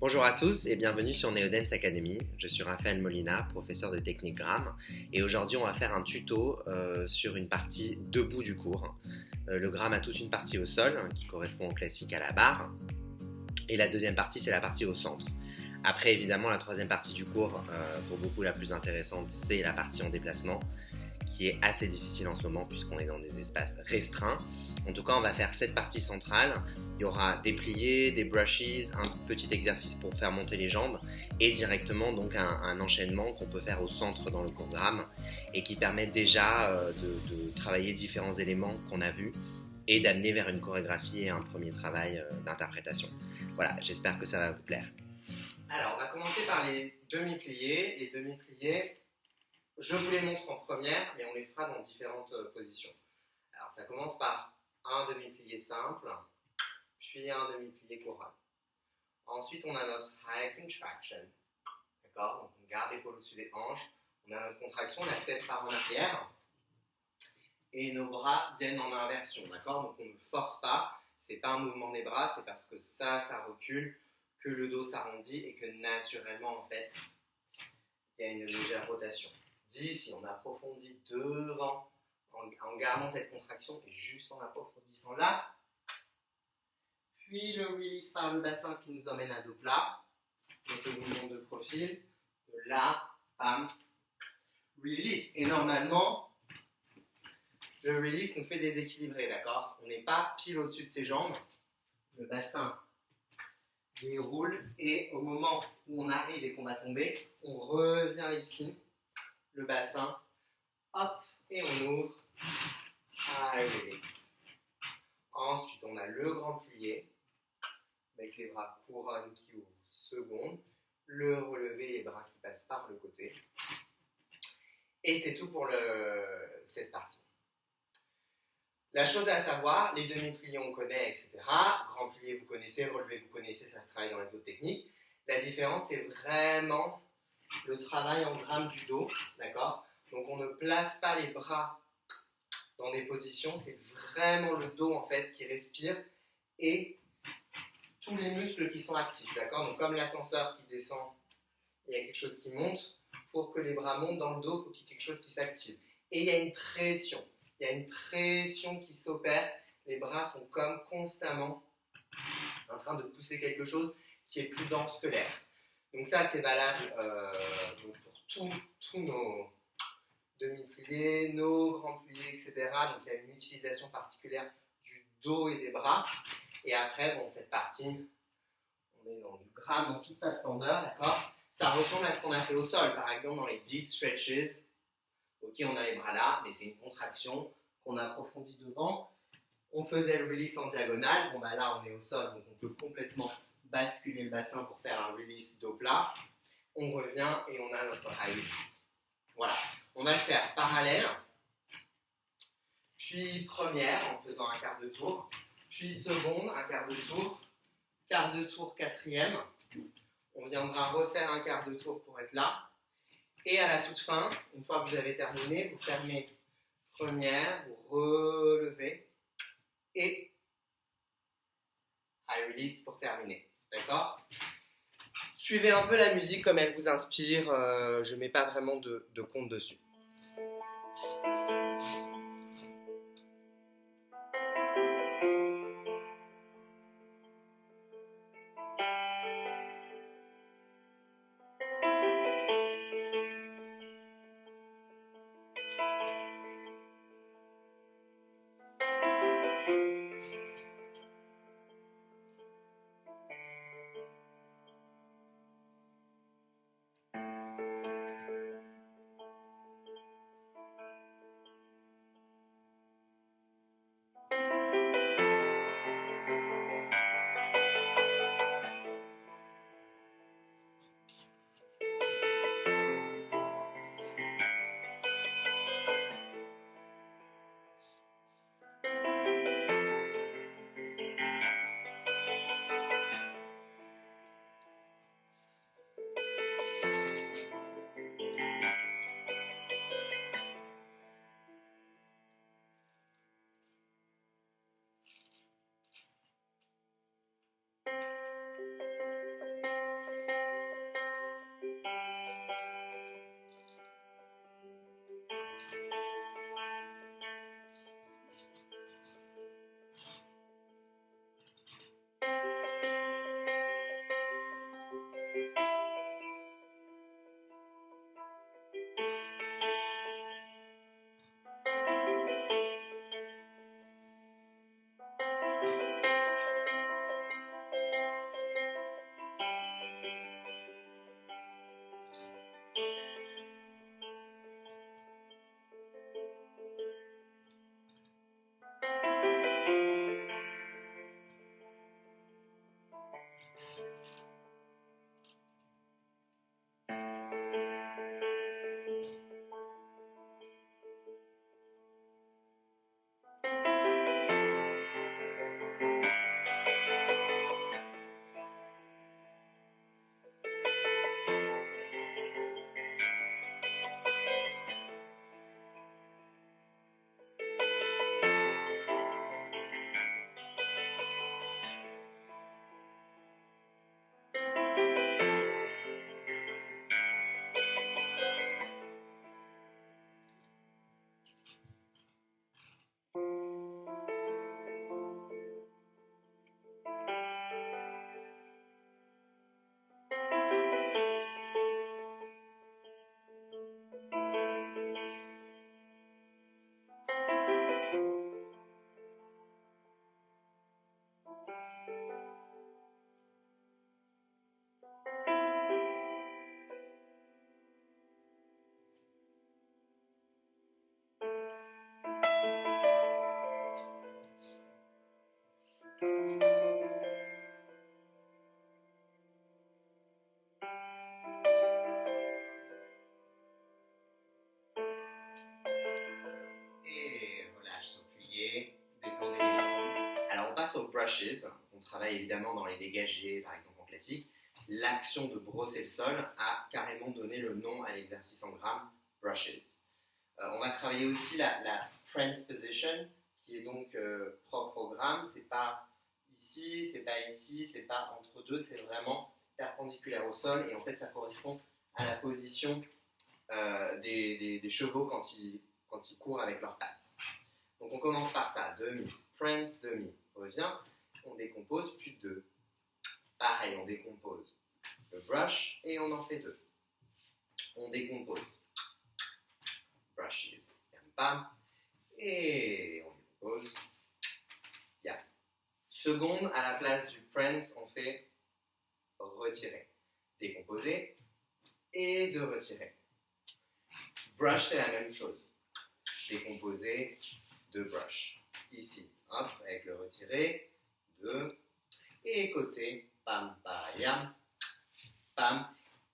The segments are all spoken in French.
Bonjour à tous et bienvenue sur Neodance Academy. Je suis Raphaël Molina, professeur de technique Gram, et aujourd'hui on va faire un tuto sur une partie debout du cours. Le Gram a toute une partie au sol qui correspond au classique à la barre, et la deuxième partie c'est la partie au centre. Après évidemment la troisième partie du cours, pour beaucoup la plus intéressante, c'est la partie en déplacement, qui est assez difficile en ce moment puisqu'on est dans des espaces restreints. En tout cas, on va faire cette partie centrale. Il y aura des pliés, des brushes, un petit exercice pour faire monter les jambes et directement donc un enchaînement qu'on peut faire au centre dans le cours Gram et qui permet déjà de travailler différents éléments qu'on a vus et d'amener vers une chorégraphie et un premier travail d'interprétation. Voilà, j'espère que ça va vous plaire. Alors, on va commencer par les demi-pliés. Les demi-pliés, je vous les montre en première, mais on les fera dans différentes positions. Alors, ça commence par un demi-plié simple, puis un demi-plié couronne. Ensuite, on a notre high contraction. D'accord? Donc, on garde l'épaule au-dessus des hanches. On a notre contraction, la tête part en arrière. Et nos bras viennent en inversion. D'accord? Donc, on ne force pas. Ce n'est pas un mouvement des bras, c'est parce que ça recule, que le dos s'arrondit et que naturellement, en fait, il y a une légère rotation. D'ici, on approfondit devant en gardant cette contraction et juste en approfondissant là. Puis le release par le bassin qui nous emmène à dos plat. Donc je vous montre de profil. De là, bam, release. Et normalement, le release nous fait déséquilibrer, d'accord? On n'est pas pile au-dessus de ses jambes. Le bassin déroule et au moment où on arrive et qu'on va tomber, on revient ici. Le bassin, hop, et on ouvre. Release. Ensuite, on a le grand plié, avec les bras couronne qui ouvrent seconde, le relevé, les bras qui passent par le côté. Et c'est tout pour cette partie. La chose à savoir, les demi-pliés on connaît, etc. Grand plié vous connaissez, relevé vous connaissez, ça se travaille dans les autres techniques. La différence, c'est vraiment le travail en grammes du dos, d'accord? Donc on ne place pas les bras dans des positions, c'est vraiment le dos en fait qui respire et tous les muscles qui sont actifs, d'accord? Donc comme l'ascenseur qui descend, il y a quelque chose qui monte, pour que les bras montent dans le dos, il faut qu'il y ait quelque chose qui s'active. Et il y a une pression qui s'opère, les bras sont comme constamment en train de pousser quelque chose qui est plus dense que l'air. Donc ça c'est valable pour tous nos demi-pliés, nos grands pliés, etc. Donc il y a une utilisation particulière du dos et des bras. Et après, bon, cette partie, on est dans du Gram dans toute sa splendeur, d'accord? Ça ressemble à ce qu'on a fait au sol, par exemple dans les deep stretches. Ok, on a les bras là, mais c'est une contraction qu'on approfondit devant. On faisait le release en diagonale. Bon, bah là, on est au sol, donc on peut complètement basculer le bassin pour faire un release dos plat. On revient et on a notre high release. Voilà. On va le faire parallèle, puis première en faisant un quart de tour, puis seconde, un quart de tour, quatrième. On viendra refaire un quart de tour pour être là. Et à la toute fin, une fois que vous avez terminé, vous fermez première, vous relevez et high release pour terminer. D'accord? Suivez un peu la musique comme elle vous inspire, je ne mets pas vraiment de compte dessus. brushes. On travaille évidemment dans les dégagés, par exemple en classique. L'action de brosser le sol a carrément donné le nom à l'exercice en grammes, brushes. On va travailler aussi la transposition, qui est donc propre au gramme. C'est pas ici, c'est pas ici, c'est pas entre deux, c'est vraiment perpendiculaire au sol. Et en fait, ça correspond à la position des chevaux quand ils courent avec leurs pattes. Donc on commence par ça, demi, prance, demi, revient, on décompose, puis deux. Pareil, on décompose le brush et on en fait deux. On décompose, brushes, yam pam, et on décompose, yam. Seconde, à la place du prance, on fait retirer, décomposer et de retirer. Brush, c'est la même chose. Décomposer, deux brush. Ici, hop, avec le retiré, deux. Et côté, pam, pam, pam.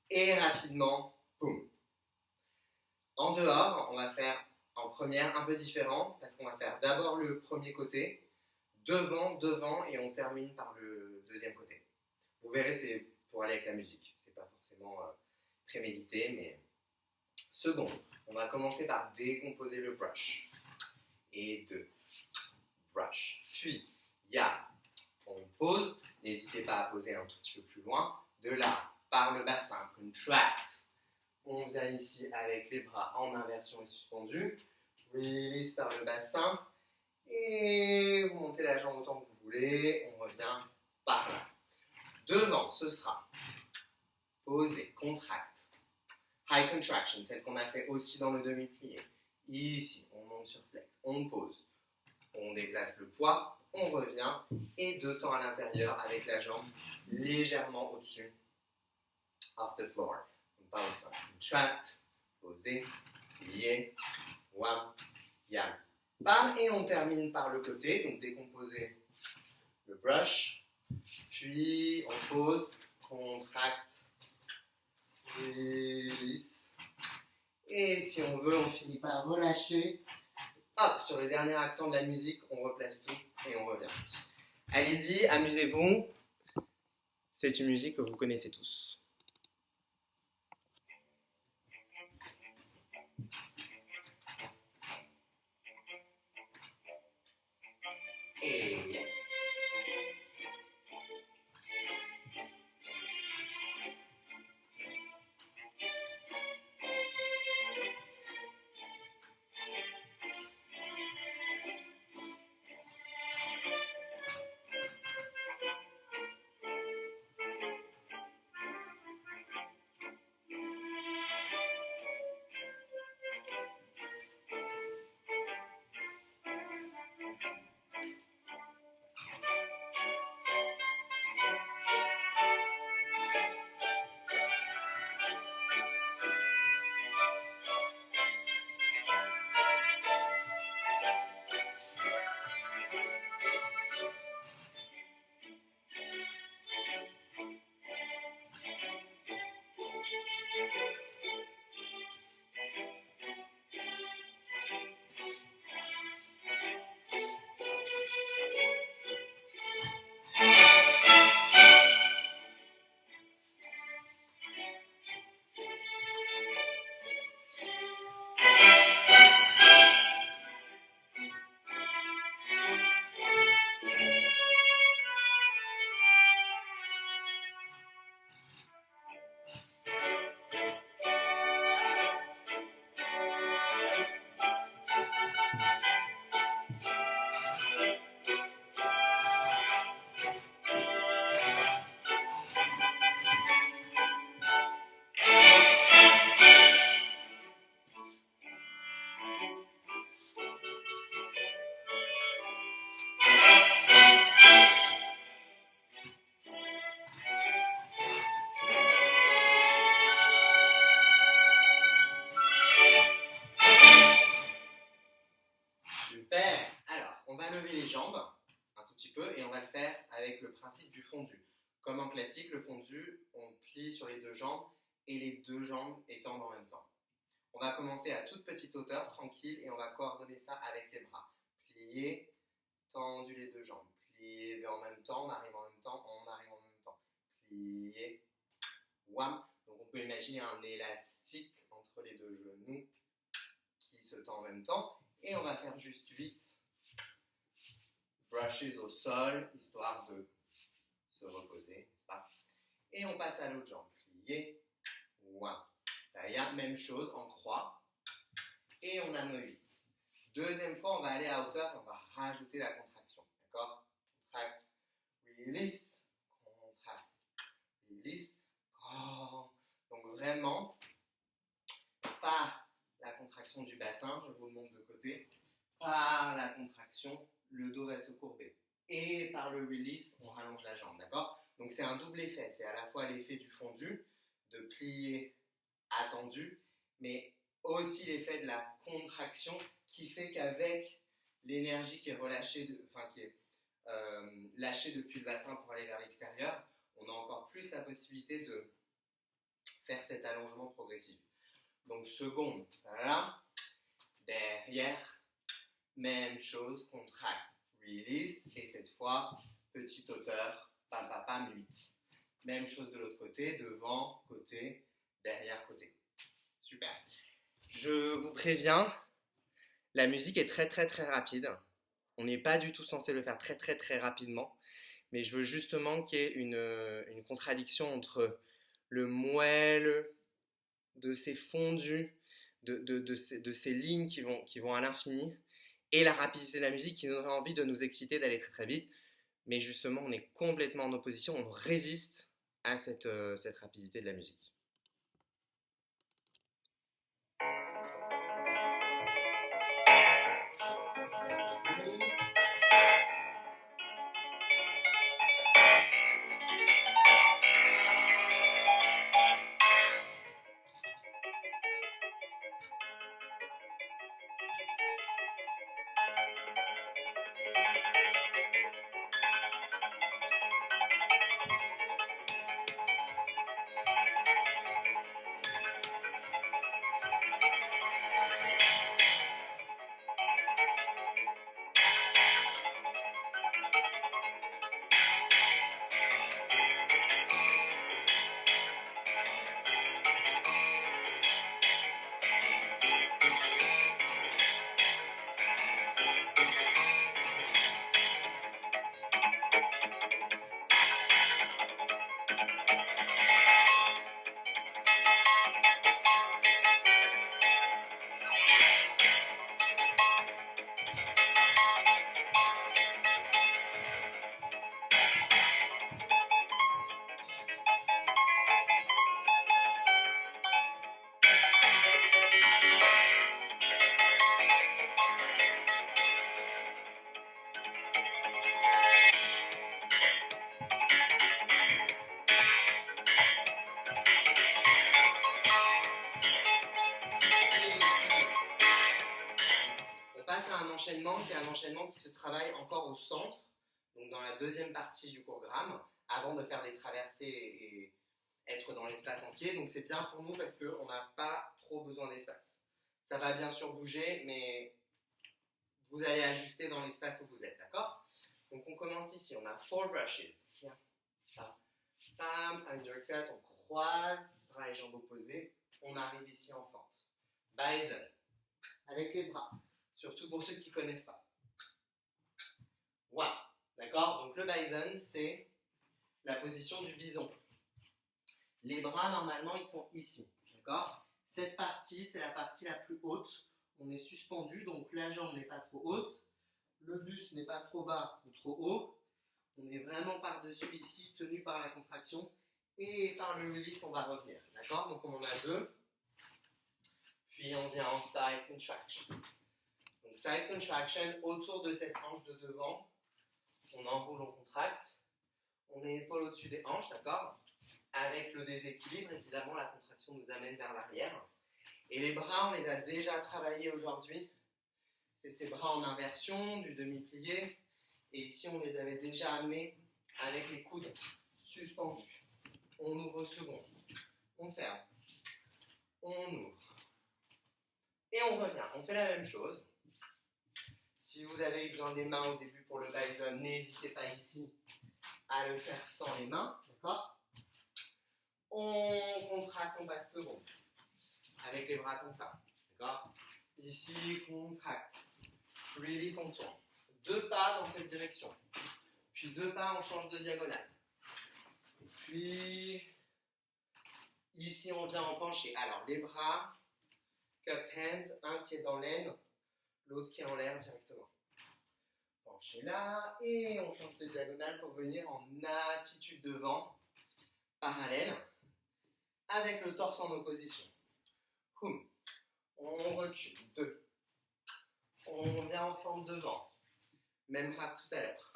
Et rapidement, boum. En dehors, on va faire en première un peu différent, parce qu'on va faire d'abord le premier côté, devant, et on termine par le deuxième côté. Vous verrez, c'est pour aller avec la musique. C'est pas forcément prémédité, mais seconde. On va commencer par décomposer le brush. Et deux. Brush. Puis, ya. On pose. N'hésitez pas à poser un tout petit peu plus loin. De là, par le bassin, contract. On vient ici avec les bras en inversion et suspendus. Release par le bassin. Et vous montez la jambe autant que vous voulez. On revient par là. Devant, ce sera poser, contract. High contraction, celle qu'on a fait aussi dans le demi-plié. Ici, on monte sur flex, on pose, on déplace le poids, on revient et deux temps à l'intérieur avec la jambe légèrement au-dessus of the floor. On part au sol. Contract, poser, plier, wham, yam, bam. Et on termine par le côté, donc décomposer le brush, puis on pose, contract, release. Et si on veut, on finit par relâcher. Hop, sur le dernier accent de la musique, on replace tout et on revient. Allez-y, amusez-vous. C'est une musique que vous connaissez tous. Et super. Alors, on va lever les jambes un tout petit peu et on va le faire avec le principe du fondu. Comme en classique, le fondu, on plie sur les deux jambes et les deux jambes étendent en même temps. On va commencer à toute petite hauteur, tranquille, et on va coordonner ça avec les bras. Plier, tendu les deux jambes. plier, 2 en même temps, on arrive en même temps, on arrive en même temps. Plier, wham. Donc on peut imaginer un élastique entre les deux genoux qui se tend en même temps. Et on va faire juste 8 brushes au sol, histoire de se reposer, n'est-ce pas? Et on passe à l'autre jambe. Plier, wham. Taïa, même chose, en croix. Et on a nos 8. Deuxième fois, on va aller à hauteur et on va rajouter la contraction. D'accord? Contract, release, contract, release. Oh. Donc vraiment, par la contraction du bassin, je vous le montre de côté, par la contraction, le dos va se courber. Et par le release, on rallonge la jambe. D'accord? Donc c'est un double effet. C'est à la fois l'effet du fondu, de plier attendu, mais aussi l'effet de la contraction qui fait qu'avec l'énergie qui est relâchée, lâchée depuis le bassin pour aller vers l'extérieur, on a encore plus la possibilité de faire cet allongement progressif. Donc seconde, là, derrière, même chose, contract, release, et cette fois, petite hauteur, pam pam pam, 8. Même chose de l'autre côté, devant, côté, derrière, côté. Super. Je vous préviens, la musique est très très très rapide. On n'est pas du tout censé le faire très très très rapidement, mais je veux justement qu'il y ait une contradiction entre le moelle de ces fondus, de ces lignes qui vont à l'infini, et la rapidité de la musique qui nous donnerait envie de nous exciter, d'aller très très vite. Mais justement, on est complètement en opposition, on résiste à cette rapidité de la musique. Qui est un enchaînement qui se travaille encore au centre, donc dans la deuxième partie du programme, avant de faire des traversées et être dans l'espace entier. Donc c'est bien pour nous parce qu'on n'a pas trop besoin d'espace. Ça va bien sûr bouger, mais vous allez ajuster dans l'espace où vous êtes, d'accord? Donc on commence ici, on a 4 brushes. Bam, undercut, on croise, bras et jambes opposés. On arrive ici en fente. Bison, avec les bras. Surtout pour ceux qui ne connaissent pas. Wow. D'accord? Donc le bison, c'est la position du bison. Les bras, normalement, ils sont ici. D'accord? Cette partie, c'est la partie la plus haute. On est suspendu, donc la jambe n'est pas trop haute. Le buste n'est pas trop bas ou trop haut. On est vraiment par-dessus ici, tenu par la contraction. Et par le release, on va revenir. D'accord? Donc on en a 2. Puis on vient en side contraction. Donc side contraction, autour de cette hanche de devant, on enroule, on contracte, on est épaule au-dessus des hanches, d'accord? Avec le déséquilibre, évidemment, la contraction nous amène vers l'arrière. Et les bras, on les a déjà travaillés aujourd'hui. C'est ces bras en inversion, du demi-plié. Et ici, on les avait déjà amenés avec les coudes suspendus. On ouvre second, on ferme, on ouvre. Et on revient, on fait la même chose. Si vous avez besoin des mains au début pour le bison, n'hésitez pas ici à le faire sans les mains, d'accord? On contracte, on passe seconde, avec les bras comme ça, d'accord? Ici, contracte, release, on tourne. 2 pas dans cette direction, puis 2 pas, on change de diagonale. Puis, ici, on vient en penché. Alors, les bras, cupped hands, un qui est dans l'aine, l'autre qui est en l'air directement. Penché là, et on change de diagonale pour venir en attitude devant, parallèle, avec le torse en opposition. Hum. On recule, 2. On vient en forme devant. Même rap tout à l'heure.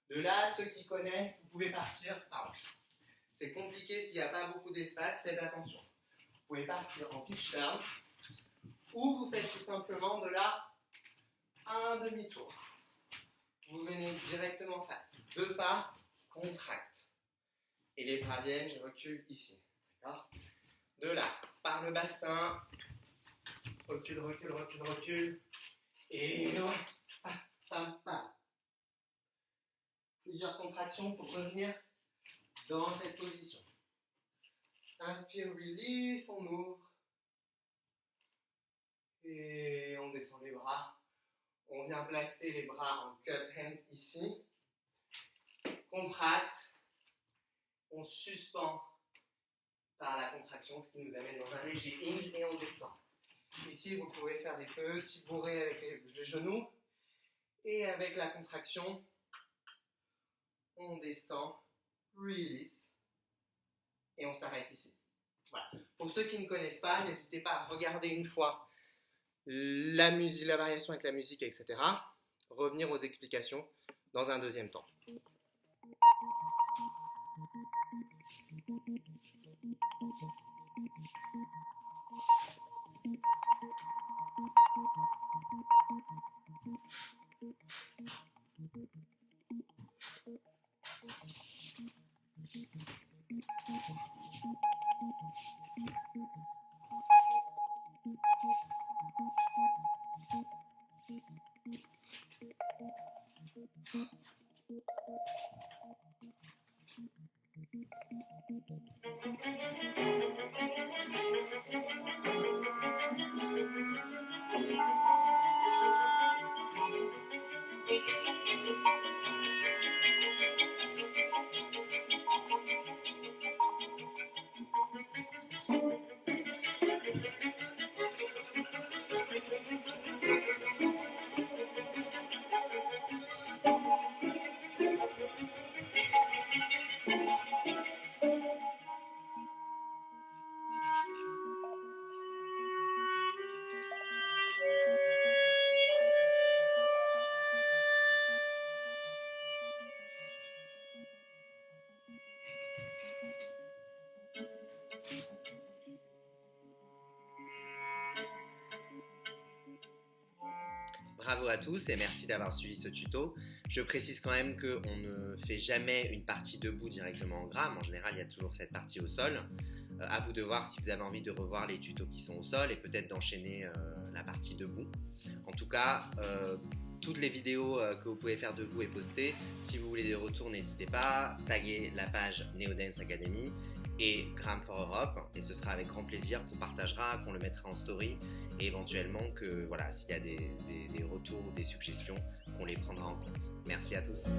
De là, ceux qui connaissent, vous pouvez partir par là. C'est compliqué s'il n'y a pas beaucoup d'espace, faites attention. Vous pouvez partir en pitch down, ou vous faites tout simplement de là un demi-tour. Vous venez directement en face. 2 pas, contracte. Et les bras viennent, je recule ici. D'accord? De là, par le bassin, recule, recule, recule, recule. Et voilà. Pa, pa, pa. Plusieurs contractions pour revenir dans cette position. Inspire, release, on ouvre. Et on descend les bras. On vient placer les bras en cup hands ici. Contracte. On suspend par la contraction, ce qui nous amène dans un léger hinge et on descend. Ici, vous pouvez faire des petits bourrés avec les genoux. Et avec la contraction, on descend, release, et on s'arrête ici. Voilà. Pour ceux qui ne connaissent pas, n'hésitez pas à regarder une fois la musique, la variation avec la musique, etc. Revenir aux explications dans un deuxième temps. Bravo à tous et merci d'avoir suivi ce tuto. Je précise quand même qu'on ne fait jamais une partie debout directement en grammes. En général, il y a toujours cette partie au sol. À vous de voir si vous avez envie de revoir les tutos qui sont au sol et peut-être d'enchaîner la partie debout. En tout cas, toutes les vidéos que vous pouvez faire debout et poster. Si vous voulez des retours, n'hésitez pas. Taguez la page Neodance Academy et Gram for Europe, et ce sera avec grand plaisir qu'on partagera, qu'on le mettra en story, et éventuellement que voilà, s'il y a des retours ou des suggestions, qu'on les prendra en compte. Merci à tous.